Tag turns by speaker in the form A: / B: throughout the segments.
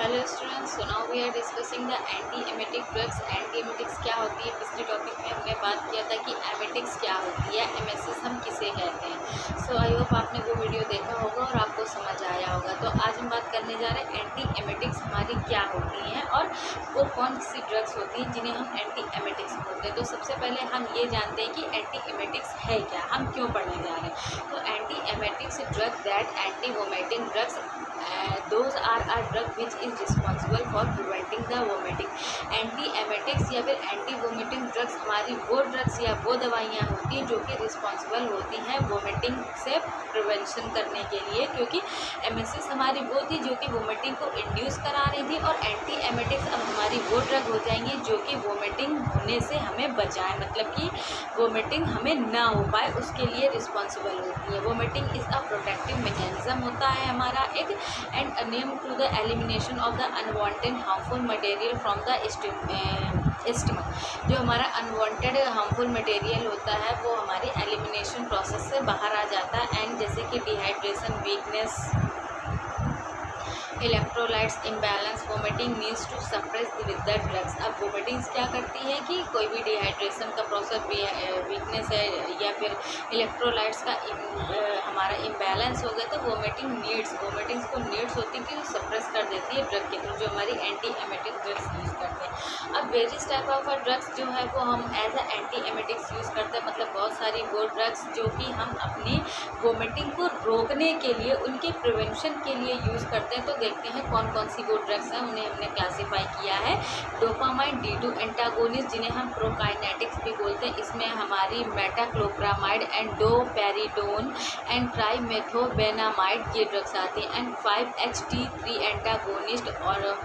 A: Hello students, so now we are discussing the anti emetic drugs. Anti emetics क्या होती है? पिछले topic में हमने बात किया था कि एमेटिक्स क्या होती है, एमएसएस हम किसे कहते हैं। सो आई होप आपने वो वीडियो देखा होगा और आपको समझ आया होगा। तो आज हम बात करने जा रहे हैं एंटी एमेटिक्स हमारी क्या होती हैं और वो कौन सी ड्रग्स होती हैं जिन्हें हम एंटी एमेटिक्स बोलते हैं। तो सबसे पहले हम ये जानते हैं कि एंटी एमेटिक्स है क्या, हम क्यों पढ़ने जा रहे हैं। तो anti emetics drug that anti vomiting drugs those are a drug which is responsible for preventing the vomiting। Anti emetics या फिर एंटी वोमिटिंग ड्रग्स हमारी वो ड्रग्स या वो दवाइयाँ होती हैं जो कि रिस्पॉन्सिबल होती हैं वोमिटिंग से प्रिवेंशन करने के लिए, क्योंकि एमएसएस हमारी वो थी जो कि वोमिटिंग को इंड्यूस करा रही थी, और एंटी एमेटिक्स अब हमारी वो ड्रग हो जाएंगी जो कि वोमिटिंग होने से हमें बचाए, मतलब कि वोमिटिंग हमें ना हो पाए उसके लिए रिस्पॉन्सिबल होती है। Vomiting is a protective mechanism होता है हमारा एक, and a name to the elimination of the unwanted harmful material from the stomach। जो हमारा अनवांटेड हार्मफुल मटेरियल होता है वो हमारी एलिमिनेशन प्रोसेस से बाहर आ जाता है। एंड जैसे कि dehydration, weakness, electrolytes imbalance, vomiting needs to suppress with the drugs. अब वोमिटिंग्स क्या करती है कि कोई भी डिहाइड्रेशन का प्रोसेस, वीकनेस है या फिर इलेक्ट्रोलाइट्स का हमारा इम्बैलेंस हो गया तो वोमिटिंग्स को नीड्स होती है कि सप्रेस कर देती है ड्रग के थ्रू, जो हमारी एंटी एमेटिक ड्रग्स यूज़ करते हैं। अब वेरियस टाइप ऑफ ड्रग्स जो है वो हम as a anti emetics use करते हैं, मतलब बहुत सारी वो ड्रग्स जो कि हम अपनी वोमिटिंग को रोकने के लिए, उनके प्रिवेंशन के लिए यूज़ करते हैं। तो देखते हैं कौन कौन सी वो ड्रग्स हैं, उन्हें हमने क्लासीफाई किया है। डोपामाइन D2 एंटागोनिस्ट जिन्हें हम प्रोकाइनेटिक्स भी बोलते हैं, इसमें हमारी मेटाक्लोप्रामाइड एंड डोपेरिडोन एंड ट्राइमेथोबेनामाइड ये ड्रग्स आती हैं। एंड 5-HT3 एंटागोनिस्ट और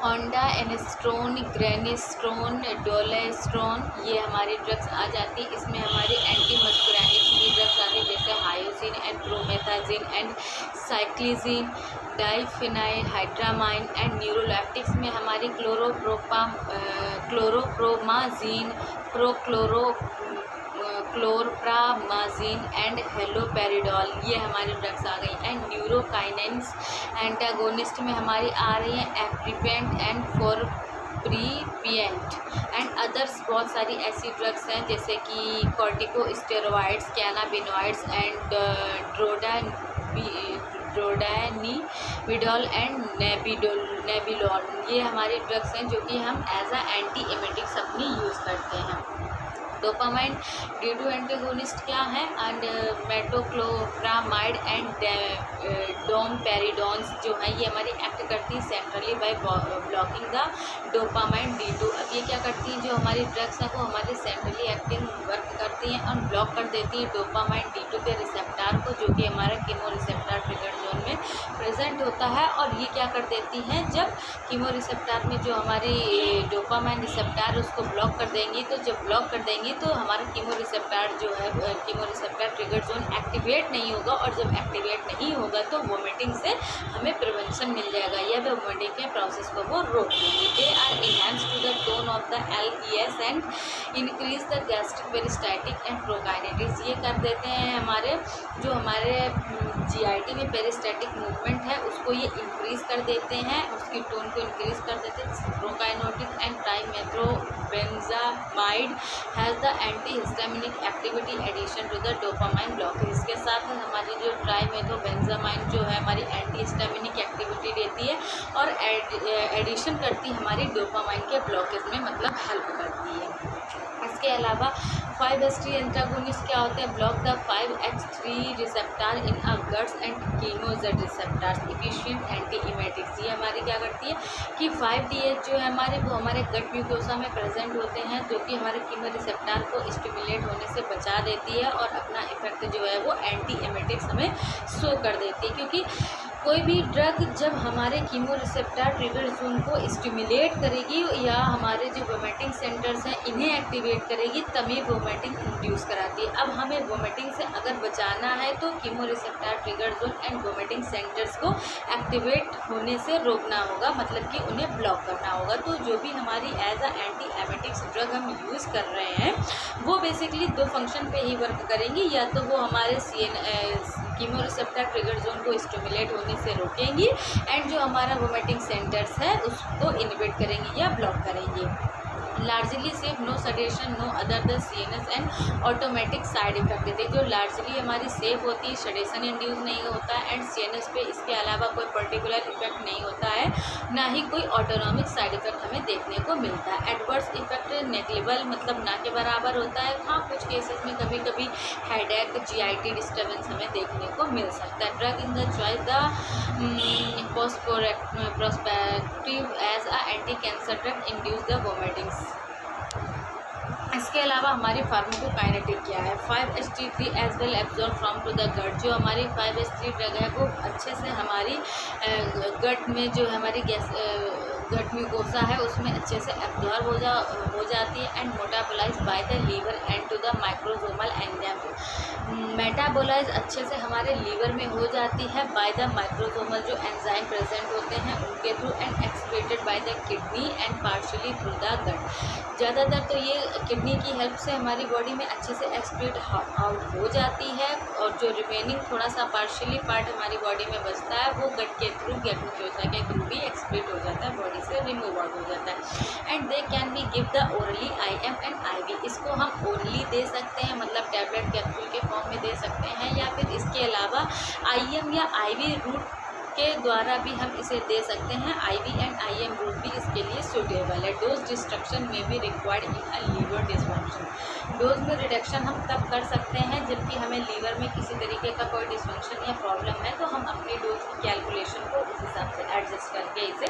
A: ओंडा एनेस्ट्रोन, ग्रेनिस्ट्रोन, डोलेस्ट्रोन ये हमारी ड्रग्स आ जाती है। इसमें हमारी एंटी मस्कुरानिक्स की ड्रग्स आती है जैसे hyoscine and promethazine and cyclizine, diphenyl हाइड्रामाइन। And neuroleptics में हमारी क्लोरोप्रोमाजीन, क्लोरप्रामाजीन एंड हेलोपेरिडोल ये हमारी ड्रग्स आ गई। एंड न्यूरोकाइनेंस एंटागोनिस्ट में हमारी आ रही हैं एप्रीपेंट एंड फोरप्रीपिएंट एंड अदर्स। बहुत सारी ऐसी ड्रग्स हैं जैसे कि कॉर्टिकोस्टेरॉइड्स, कैनाबिनॉइड्स एंड ड्रोडानिविडोल एंड नेबिलोन ये हमारी ड्रग्स हैं जो कि हम एज अ एंटी एमेटिक्स अपनी यूज़ करते हैं। डोपामाइन D2 एंटागोनिस्ट क्या है, एंड मेटोक्लोप्रामाइड एंड डोमपेरिडोन्स जो है ये हमारी एक्ट करती है centrally by blocking the dopamine D2। अब ये क्या करती हैं, जो हमारी ड्रग्स हैं वो हमारे सेंट्रली एक्टिंग वर्क करती हैं और ब्लॉक कर देती है डोपामाइन D2 के रिसेप्टार को, जो कि हमारा कीमो रिसेप्टार ट्रिगर जोन में प्रेजेंट होता है। और ये क्या कर देती हैं, जब कीमो रिसेप्टार में जो हमारी डोपामाइन रिसेप्टार उसको ब्लॉक कर देंगी, तो जब ब्लॉक कर देंगी तो हमारा कीमो रिसेप्टार जो है chemo receptor trigger zone activate नहीं होगा, और जब एक्टिवेट नहीं होगा तो वोमिटिंग से हमें प्रिवेंशन मिल जाएगा या फिर वोमिटिंग के प्रोसेस को वो रोक देंगे। They are enhance to the tone of the LES and increase the gastric peristaltic and prokinetics. ये कर देते हैं हमारे जो हमारे GIT में पेरिस्टाइटिक मूवमेंट है उसको ये इंक्रीज कर देते हैं, उसकी टोन को इंक्रीज कर देते हैं। Prokinetic and trimethobenzamide has the anti histaminic activity addition to the dopamine blockage. इसके साथ हमारी जो ट्राइमेथ्रोबेंजामाइड जो है हमारी एंटी हिस्टामिनिक एक्टिविटी देती है और एडिशन करती है हमारी डोपामाइन के ब्लॉकेज में, मतलब हेल्प करती है। इसके अलावा 5-HT एंटागोनिस्ट क्या होते हैं, block the 5-HT receptor in a guts and chemozed receptors efficient anti emetics. ये हमारी क्या करती है कि 5-DH जो है हमारे वो हमारे गट म्यूकोसा में प्रेजेंट होते हैं, जो कि हमारे कीमो रिसेप्टार को स्टिमुलेट होने से बचा देती है और अपना इफेक्ट जो है वो एंटी एमेटिक्स हमें शो कर देती है। क्योंकि कोई भी ड्रग जब हमारे कीमो रिसेप्टर ट्रिगर जोन को स्टिमुलेट करेगी या हमारे जो वोमिटिंग सेंटर्स हैं इन्हें एक्टिवेट करेगी तभी वोमिटिंग इंड्यूस कराती है। अब हमें वोमिटिंग से अगर बचाना है तो chemo receptor trigger zone and vomiting centres को एक्टिवेट होने से रोकना होगा, मतलब कि उन्हें ब्लॉक करना होगा। तो जो भी हमारी as a anti emetics drug हम यूज़ कर रहे हैं वो बेसिकली दो फंक्शन पे ही वर्क करेंगी, या तो वो हमारे कीमो रिसेप्टर ट्रिगर जोन को स्टिमुलेट होने से रोकेंगी एंड जो हमारा वोमिटिंग सेंटर्स है उसको इनहिबिट करेंगी या ब्लॉक करेंगी। Largely safe, no sedation, no other the CNS and automatic side effect देते हैं। जो लार्जली हमारी सेफ होती है, सडेशन इंड्यूस नहीं होता है एंड सीएनएस पे इसके अलावा कोई पर्टिकुलर इफेक्ट नहीं होता है, ना ही कोई ऑटोनॉमिक साइड इफेक्ट हमें देखने को मिलता है। एडवर्स इफेक्ट नेग्लिजिबल मतलब ना के बराबर होता है। हाँ, कुछ केसेस में कभी कभी हेडेक, जीआईटी डिस्टर्बेंस हमें देखने को मिल सकता है। Drug in the choice the prospective as a anti cancer drug induce the vomitings. इसके अलावा हमारी फार्माकोकाइनेटिक क्या है? 5-HT3 as well absorb from to the gut. जो हमारी 5-HT ड्रग है वो अच्छे से हमारी गट में जो हमारी गट म्यूकोसा है उसमें अच्छे से एब्जॉर्ब हो जाती है and metabolise by the liver and to the microsomal enzyme. Metabolise अच्छे से हमारे लीवर में हो जाती है बाय द माइक्रोसोमल जो एंजाइम प्रेजेंट होते हैं उनके through and excreted by the kidney and partially through the gut. ज़्यादातर तो ये किडनी की हेल्प से हमारी बॉडी में अच्छे से एक्सक्रीट आउट हो जाती है और जो रिमेनिंग थोड़ा सा पार्शियली पार्ट हमारी बॉडी में बचता है वो गट के थ्रू, गट म्यूकोसा के थ्रू भी एक्सक्रीट हो जाता है, बॉडी से रिमूव आउट हो जाता है। And they can be give the orally IM and IV। इसको हम ओरली दे सकते हैं मतलब टैबलेट कैप्सूल के फॉर्म में दे सकते हैं या फिर इसके अलावा IM या IV रूट के द्वारा भी हम इसे दे सकते हैं। IV एंड IM रूट भी इसके लिए सूटेबल है। डोज डिस्ट्रक्शन में भी required in a liver dysfunction. Dose में रिडक्शन हम तब कर सकते हैं जबकि हमें लीवर में किसी तरीके का कोई डिसफंक्शन या प्रॉब्लम है तो हम अपनी डोज की कैलकुलेशन को उस हिसाब से एडजस्ट करके इसे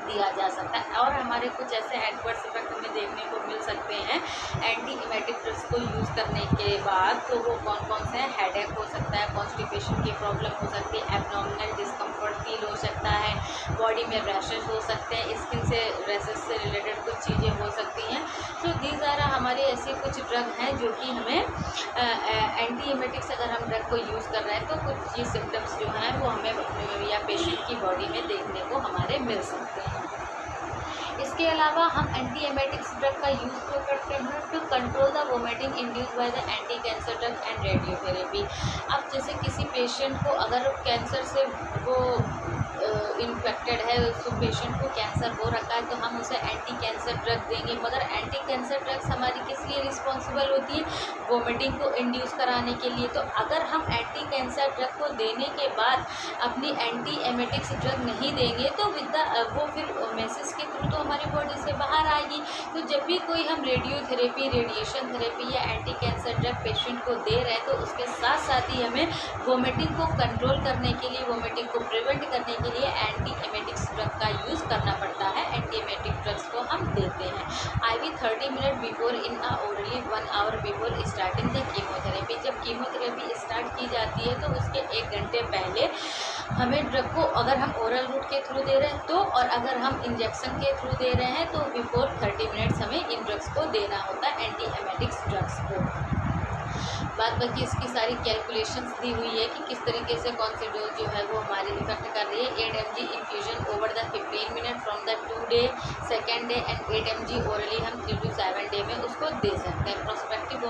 A: दिया जा सकता है। और हमारे कुछ ऐसे एडवर्स इफेक्ट हमें देखने को मिल सकते हैं एंटी एमेटिक ड्रग्स को यूज़ करने के बाद। तो वो कौन कौन से हैं? हेडेक हो सकता है, कॉन्स्टिपेशन की प्रॉब्लम हो सकती है, एब्डोमिनल डिस्कम्फर्ट फील हो सकता है, बॉडी में रैशेज हो सकते हैं, स्किन से रैशेज से रिलेटेड कुछ चीज़ें हो सकती हैं। तो दीज आर हमारे ऐसे कुछ ड्रग हैं जो कि हमें एंटी एमेटिक्स अगर हम ड्रग को यूज़ कर रहे हैं तो कुछ ये सिम्टम्स जो हैं वो हमें या पेशेंट की बॉडी में देखने को हमारे मिल सकते हैं। इसके अलावा हम एंटी एमेटिक्स ड्रग का यूज़ क्यों करते हैं? To control the vomiting induce by the anti cancer drug and radiotherapy. अब जैसे किसी पेशेंट को अगर कैंसर से वो इन्फेक्टेड है, उस पेशेंट को कैंसर हो रखा है तो हम उसे एंटी कैंसर ड्रग देंगे। मगर एंटी कैंसर ड्रग्स हमारी किस लिए रिस्पॉन्सिबल होती है? वोमिटिंग को इंड्यूस कराने के लिए। तो अगर हम एंटी कैंसर ड्रग को देने के बाद अपनी एंटी एमेटिक्स ड्रग नहीं देंगे तो वो फिर मैसेज के थ्रू तो हमारी बॉडी से बाहर आएगी। तो जब भी कोई हम रेडियोथेरेपी, रेडिएशन थेरेपी या एंटी कैंसर ड्रग पेशेंट को दे रहे हैं तो उसके साथ साथ ही हमें वोमिटिंग को कंट्रोल करने के लिए, वोमिटिंग को प्रिवेंट करने के लिए एंटी एमेटिक्स ड्रग का यूज़ करना पड़ता है। एंटी एमेटिक ड्रग्स को हम देते हैं। IV 30 minute before in orally 1 hour before starting the chemotherapy. जब कीमोथेरेपी स्टार्ट की जाती है तो उसके 1 घंटे पहले हमें ड्रग को, अगर हम ओरल रूट के थ्रू दे रहे हैं तो, और अगर हम इंजेक्शन के थ्रू दे रहे हैं तो बिफोर 30 मिनट्स हमें इन ड्रग्स को देना होता है, एंटी एमेटिक्स ड्रग्स को। बाद बाकी इसकी सारी कैलकुलेशंस दी हुई है कि किस तरीके से कौन सी डोज जो है वो हमारी इफेक्ट कर रही है। 8 mg infusion over the 15 minute from the 2 day, second day and 8 mg orally हम 3 to 7 डे में उसको दे सकते हैं। Prospective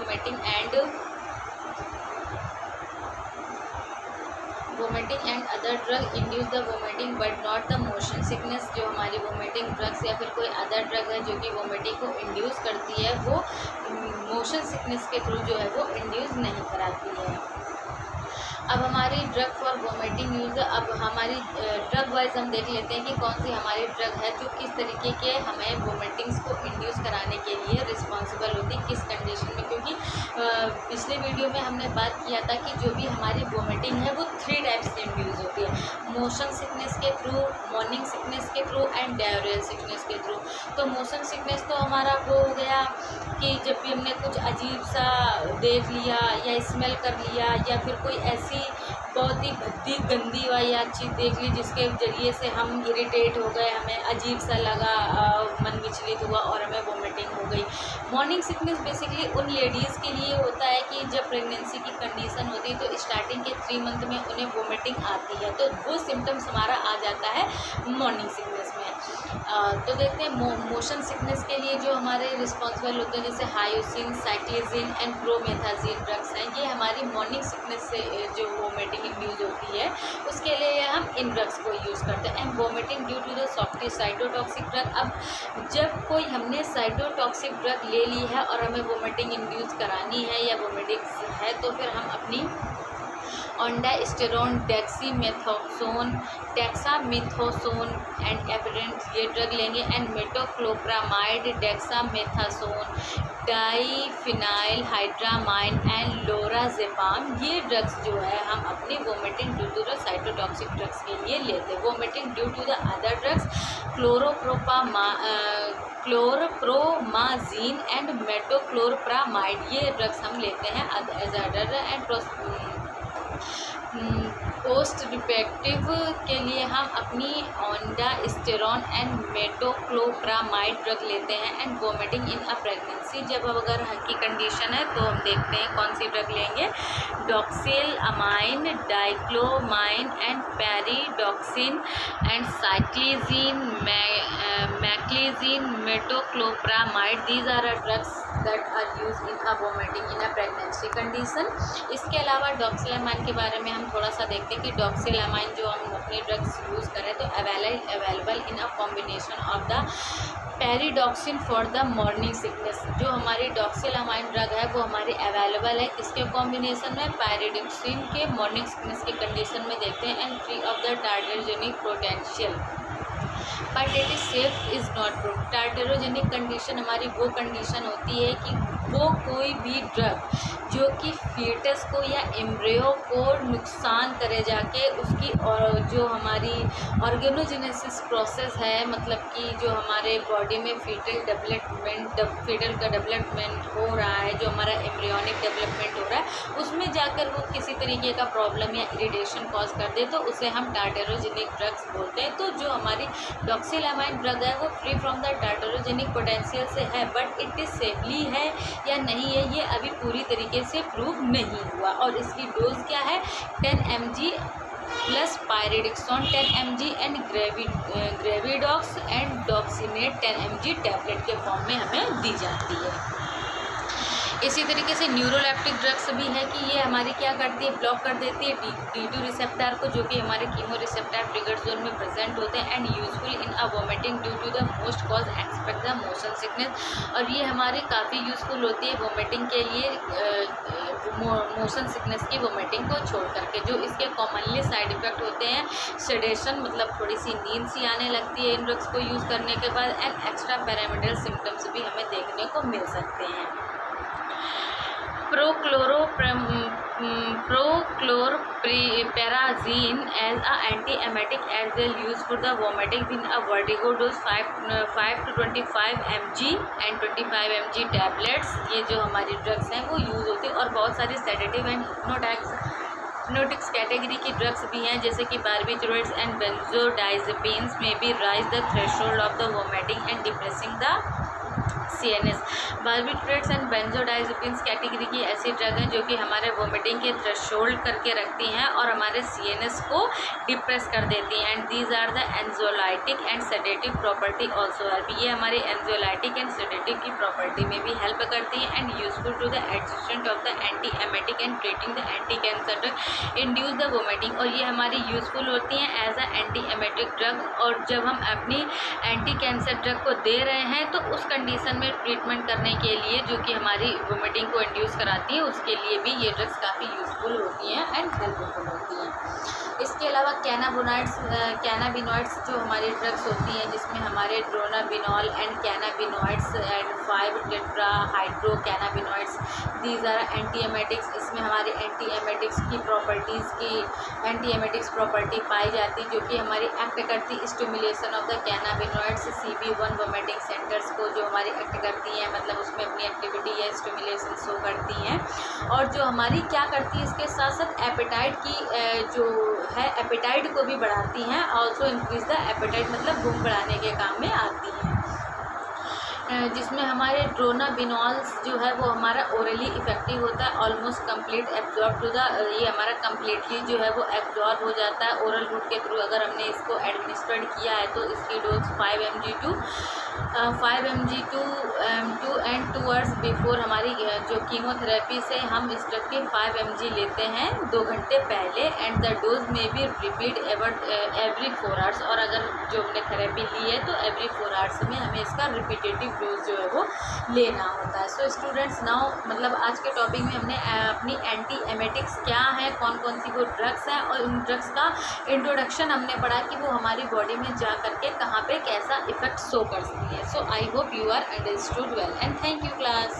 A: vomiting and other drug induce the vomiting but not the motion sickness. जो हमारी वोमिटिंग ड्रग्स या फिर कोई अदर ड्रग है जो कि वोमिटिंग को इंड्यूस करती है वो मोशन सिकनेस के थ्रू जो है वो इंड्यूस नहीं कराती है। अब हमारी ड्रग फॉर वोमिटिंग यूज़, अब हमारी ड्रग वाइज हम देख लेते हैं कि कौन सी हमारी ड्रग है जो किस तरीके के हमें वोमिटिंग्स को इंड्यूस कराने के लिए रिस्पॉन्सिबल होती है, किस कंडीशन में। क्योंकि पिछले वीडियो में हमने बात किया था कि जो भी हमारी वोमिटिंग है वो 3 टाइप्स से इंड्यूस होती है, मोशन सिकनेस के थ्रू, मॉर्निंग सिकनेस के थ्रू एंड डायरियल सिकनेस के थ्रू। तो मोशन सिकनेस तो हमारा वो हो गया कि जब भी हमने कुछ अजीब सा देख लिया या स्मेल कर लिया या फिर कोई ऐसी बहुत ही भद्दी गंदी वाली चीज़ देख ली जिसके ज़रिए से हम इरिटेट हो गए, हमें अजीब सा लगा, मन विचलित हुआ और हमें वोमिटिंग हो गई। मॉर्निंग सिकनेस बेसिकली उन लेडीज़ के लिए होता है कि जब प्रेगनेंसी की कंडीशन होती है तो स्टार्टिंग के 3 मंथ में उन्हें वोमिटिंग आती है, तो वो सिम्टम्स हमारा आ जाता है मॉर्निंग सिकनेस में। तो देखते हैं मोशन सिकनेस के लिए जो हमारे रिस्पॉन्सिबल होते हैं, जैसे हायोसिन, साइक्लिजिन एंड प्रोमेथाजिन ड्रग्स हैं, ये हमारी मॉर्निंग सिकनेस से जो वोमिटिंग इंड्यूस होती है उसके लिए हम इन ड्रग्स को यूज़ करते हैं। And vomiting due to the softy cytotoxic drug, अब जब कोई हमने साइटोटॉक्सिक ड्रग ले ली है और हमें वोमिटिंग इंड्यूस करानी है या वोमिटिंग है, तो फिर हम अपनी ऑन्डास्टेरोन, डेक्सामेथासोन एंड एपिडेंट ये ड्रग लेंगे। And metoclopramide, dexamethasone, diphenyl हाइड्रामाइन and lorazepam, ये ड्रग्स जो है हम अपनी vomiting due to the cytotoxic drugs के लिए लेते हैं। Vomiting due to the other drugs chlorpromazine and metoclopramide, ये ड्रग्स हम लेते हैं एज अदर। एंड पोस्ट रिपेक्टिव के लिए हम अपनी ऑन्डास्टेरोन एंड मेटोक्लोप्रामाइड ड्रग लेते हैं। And vomiting in a pregnancy, जब अगर की कंडीशन है तो हम देखते हैं कौन सी ड्रग लेंगे। Doxylamine, dicyclomine and pyridoxine and cyclizine, meclizine, metoclopramide, these are a drugs that are use in a vomiting in a pregnancy condition. इसके अलावा डॉक्सिलअमाइन के बारे में हम थोड़ा सा देखते हैं कि डॉक्सिलअमाइन जो हम अपने ड्रग्स यूज़ करें तो available in a combination of the pyridoxine for the morning sickness, जो हमारी डॉक्सिलअमाइन ड्रग है वो हमारी अवेलेबल है इसके कॉम्बिनेशन में पैरिडॉक्सिन के मॉर्निंग सिकनेस के कंडीशन में देखते हैं। And free of the teratogenic potential, but it is safe is not proof. Teratogenic condition हमारी वो कंडीशन होती है कि वो कोई भी ड्रग जो कि फीटस को या एम्ब्रियो को नुकसान करे जाके उसकी, और जो हमारी ऑर्गेनोजेनेसिस प्रोसेस है, मतलब कि जो हमारे बॉडी में फीटल का डेवलपमेंट हो रहा है, जो हमारा एम्ब्रियोनिक डेवलपमेंट हो रहा है, उसमें जाकर वो किसी तरीके का प्रॉब्लम या इरिटेशन कॉज कर दे तो उसे हम टार्टेरोजेनिक ड्रग्स बोलते हैं। तो जो हमारी डॉक्सिलअमाइन ड्रग है वो free from the teratogenic potential से है, बट इट इज़ सेफली है या नहीं है ये अभी पूरी तरीके से प्रूव नहीं हुआ। और इसकी डोज क्या है, 10 mg plus pyridoxine 10 mg and gravidox and doxinate 10 mg tablet के फॉर्म में हमें दी जाती है। इसी तरीके से न्यूरोलेप्टिक ड्रग्स भी है कि ये हमारी क्या करती है, ब्लॉक कर देती है D2 रिसेप्टर को, जो कि हमारे कीमो रिसेप्टर ट्रिगर जोन में प्रेजेंट होते हैं। And useful in a vomiting due to the most cause expect the motion sickness, और ये हमारी काफ़ी यूज़फुल होती है वोमिटिंग के लिए, मोशन सिकनेस की वोमिटिंग को छोड़ करके। जो इसके कॉमनली साइड इफ़ेक्ट होते हैं, सेडेशन, मतलब थोड़ी सी नींद सी आने लगती है इन ड्रग्स को यूज़ करने के बाद, एंड एक्स्ट्रा पैरामिडल सिम्टम्स भी हमें देखने को मिल सकते हैं। Prochlorperazine as a anti-emetic as well used for the vomiting in a vertigo dose 5 to 25 mg and 25 mg tablets, ये जो हमारी ड्रग्स हैं वो यूज़ होती है। और बहुत सारी सेडेटिव एंड हिप्नोटिक्स कैटेगरी की ड्रग्स भी हैं, जैसे कि बार्बिटूरेट्स एंड बेंजोडाइजेपिन्स में भी raise the threshold of the vomiting and depressing the CNS। Barbiturates and benzodiazepines category की ऐसी ड्रग हैं जो कि हमारे वोमिटिंग के थ्रेशोल्ड करके रखती हैं और हमारे CNS को डिप्रेस कर देती हैं। And these are the anxiolytic and sedative property also help, ये हमारे एंजोलाइटिक एंड सेडेटिव की प्रॉपर्टी में भी हेल्प करती हैं। And useful to the adjustment of the anti emetic and treating the anti cancer drug induce the vomiting, और ये हमारी यूजफुल होती हैं as a anti emetic drug. और जब हम अपनी एंटी कैंसर ड्रग को दे रहे हैं तो उस कंडीशन में ट्रीटमेंट करने के लिए जो कि हमारी वोमिटिंग को इंड्यूस कराती है, उसके लिए भी ये ड्रग्स काफ़ी यूज़फुल होती हैं एंड हेल्पफुल होती हैं। इसके अलावा कैनाबिनॉइड्स जो हमारी ड्रग्स होती हैं, जिसमें हमारे dronabinol and cannabinoids and 5 tetra hydro cannabinoids, these are antiemetics. इसमें हमारी एंटीएमेटिक्स प्रॉपर्टी पाई जाती है, जो कि हमारी एक्ट करती stimulation of the cannabinoids CB1 vomiting centres को, जो हमारी एक्ट करती हैं, मतलब उसमें अपनी एक्टिविटी या स्टिमुलेशन शो करती हैं। और जो हमारी क्या करती है, इसके साथ साथ एपेटाइट की जो है एपेटाइट को भी बढ़ाती हैं, ऑल्सो इंक्रीज द एपेटाइट, मतलब भूख बढ़ाने के काम में आती हैं। जिसमें हमारे ड्रोनाबिनॉल्स जो है वो हमारा ओरली इफेक्टिव होता है, almost complete absorb to the, ये हमारा कम्प्लीटली जो है वो एब्जॉर्ब हो जाता है ओरल रूट के थ्रू। अगर हमने इसको एडमिनिस्ट्रेट किया है तो इसकी dose 5 mg to 2 and 2 hours before हमारी जो कीमोथेरेपी से हम इस ड्रग की 5 mg लेते हैं 2 घंटे पहले, एंड द डोज में भी रिपीट एवरी 4 आवर्स। और अगर जो हमने थेरेपी ली है तो एवरी 4 आवर्स में हमें इसका रिपीटेटिव डोज जो है वो लेना होता है। सो स्टूडेंट्स, नाउ मतलब आज के टॉपिक में हमने अपनी एंटी एमेटिक्स क्या है, कौन कौन सी वो ड्रग्स हैं, और उन ड्रग्स का इंट्रोडक्शन हमने पढ़ा कि वो हमारी बॉडी में जा करके कहाँ पे कैसा इफेक्ट शो कर सकती है। So I hope you are understood well, and thank you class.